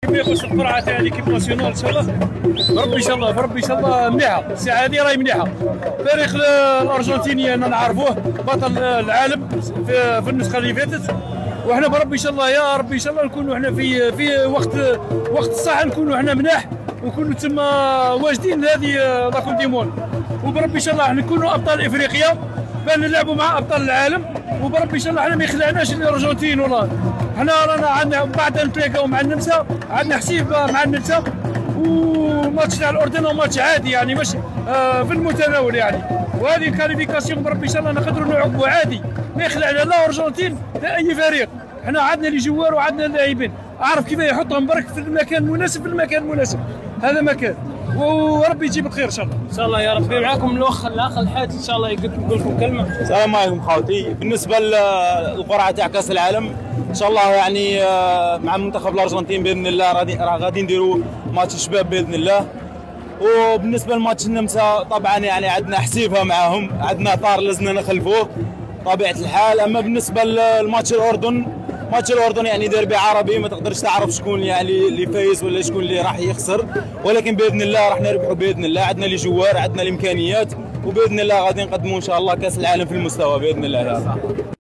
كما يقول القرعه تاع ليكيب ناسيونال ان شاء الله. بربي ان شاء الله بربي ان شاء الله مليحه، الساعه هذه راهي مليحه. فريق الارجنتيني انا نعرفوه بطل العالم في النسخه اللي فاتت، وحنا بربي ان شاء الله يا ربي ان شاء الله نكونوا احنا في وقت الصح، نكونوا احنا مناح ونكونوا تما واجدين لهذه لا كوب دي موند. وبربي ان شاء الله احنا نكونوا ابطال افريقيا بان نلعبوا مع ابطال العالم. وبربي ان شاء الله احنا ما يخلعناش الارجنتين، والله احنا رانا عندنا بعد نتلاقاو مع النمسا، عندنا حسيب مع النمسا، وماتش تاع الاردن وماتش عادي يعني مش في المتناول يعني. وهذه الكاليفيكاسيون بربي ان شاء الله نقدروا نلعبوا عادي، ما يخلعنا لا ارجنتين لا اي فريق. احنا عندنا لي جوار وعندنا اللاعبين، اعرف كيف يحطهم برك في المكان المناسب في المكان المناسب، هذا مكان. وربي يجيب الخير ان شاء الله. ان شاء الله يا ربي. معاكم الاخ الحاج ان شاء الله يقول لكم كلمه. السلام عليكم خوتي. بالنسبه للقرعه تاع كاس العالم ان شاء الله يعني مع منتخب الارجنتين باذن الله راه غادي نديروا ماتش شباب باذن الله. وبالنسبه لماتش النمسا طبعا يعني عندنا حسيبها معاهم، عندنا طار لازمنا نخلفوه طبيعه الحال. اما بالنسبه لماتش الاردن، ماتش الاردن يعني ديربي عربي، ما تقدرش تعرف شكون يعني اللي فايز ولا شكون اللي راح يخسر، ولكن باذن الله راح نربحوا باذن الله. عندنا لي جوار، عندنا الامكانيات، وباذن الله غادي نقدموا ان شاء الله كاس العالم في المستوى باذن الله.